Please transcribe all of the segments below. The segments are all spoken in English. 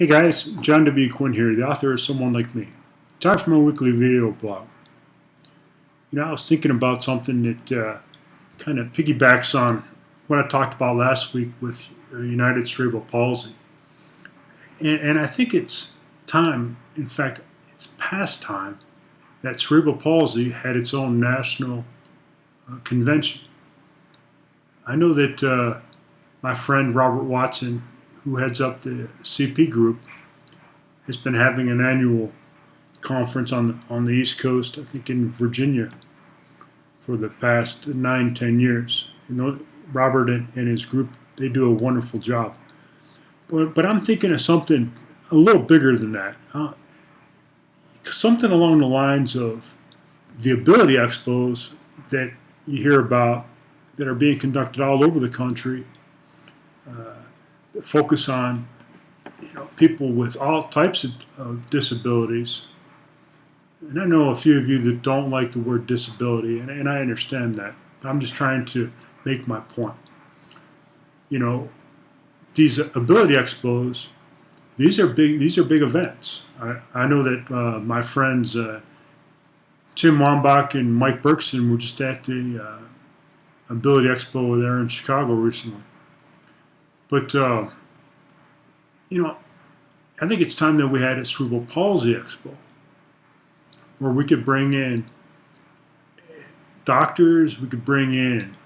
Hey guys, John W. Quinn here, the author of Someone Like Me. Time for my weekly video blog. I was thinking about something that kind of piggybacks on what I talked about last week with United Cerebral Palsy. And I think it's time, in fact, it's past time, that Cerebral Palsy had its own national convention. I know that my friend Robert Watson, who heads up the CP group, has been having an annual conference on the East Coast, I think in Virginia, for the past 9-10 years. Robert and his group, they do a wonderful job. But I'm thinking of something a little bigger than that. Something along the lines of the ability expos that you hear about that are being conducted all over the country, that focus on people with all types of disabilities. And I know a few of you that don't like the word disability, and I understand that. I'm just trying to make my point. These ability expos, these are big events. I know that my friends Tim Wambach and Mike Berkson were just at the Ability Expo there in Chicago recently. But I think it's time that we had a Cerebral Palsy Expo, where we could bring in doctors, we could bring in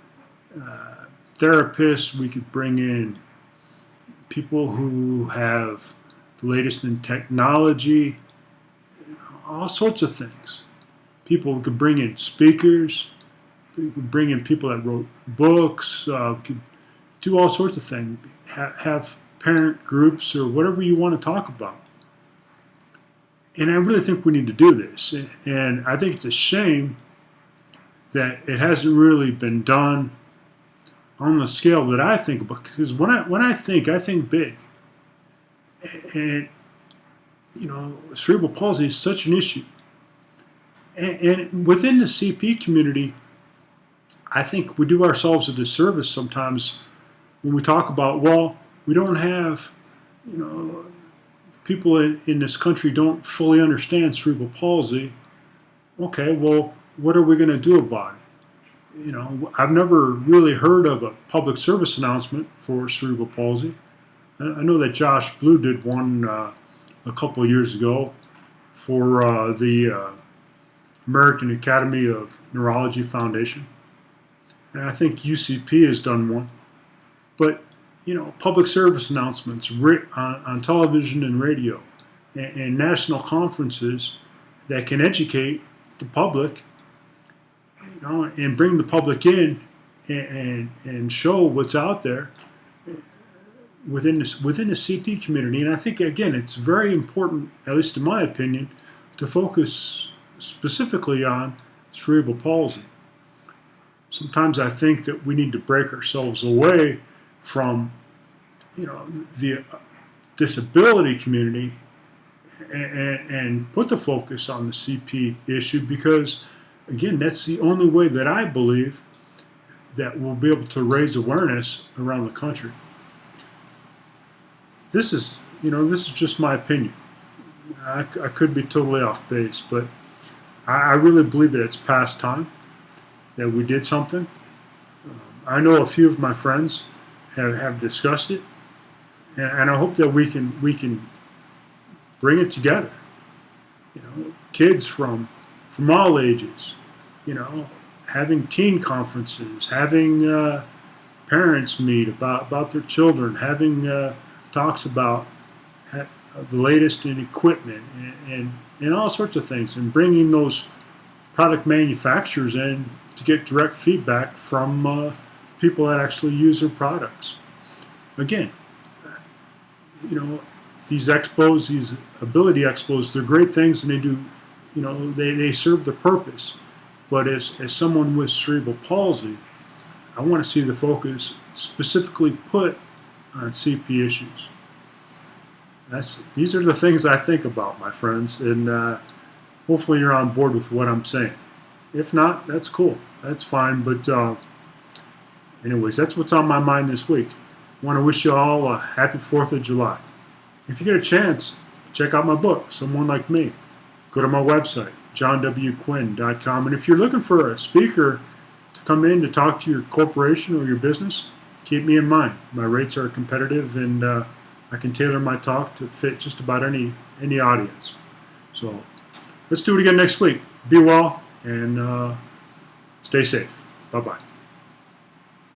therapists, we could bring in people who have the latest in technology, all sorts of things. We could bring in speakers, we could bring in people that wrote books, could do all sorts of things, have parent groups or whatever you want to talk about. And I really think we need to do this. And I think it's a shame that it hasn't really been done on the scale that I think about. Because when I think big. And cerebral palsy is such an issue. And within the CP community, I think we do ourselves a disservice sometimes when we talk about, well, we don't have, people in this country don't fully understand cerebral palsy. Okay, well, what are we going to do about it? I've never really heard of a public service announcement for cerebral palsy. I know that Josh Blue did one a couple of years ago for the American Academy of Neurology Foundation. And I think UCP has done one. But, public service announcements on television and radio and national conferences that can educate the public, and bring the public in and show what's out there within the CP community. And I think, again, it's very important, at least in my opinion, to focus specifically on cerebral palsy. Sometimes I think that we need to break ourselves away from, the disability community and put the focus on the CP issue, because, again, that's the only way that I believe that we'll be able to raise awareness around the country. This is just my opinion. I could be totally off base, but I really believe that it's past time that we did something. I know a few of my friends have discussed it, and I hope that we can bring it together. Kids from all ages, having teen conferences, having parents meet about their children, having talks about the latest in equipment and all sorts of things, and bringing those product manufacturers in to get direct feedback from people that actually use their products. Again, these expos, these ability expos, they're great things, and they do, they serve the purpose. But as someone with cerebral palsy, I want to see the focus specifically put on CP issues. These are the things I think about, my friends, and hopefully you're on board with what I'm saying. If not, that's cool. That's fine. But anyways, that's what's on my mind this week. I want to wish you all a happy 4th of July. If you get a chance, check out my book, Someone Like Me. Go to my website, johnwquinn.com. And if you're looking for a speaker to come in to talk to your corporation or your business, keep me in mind. My rates are competitive, and I can tailor my talk to fit just about any audience. So let's do it again next week. Be well and stay safe. Bye-bye.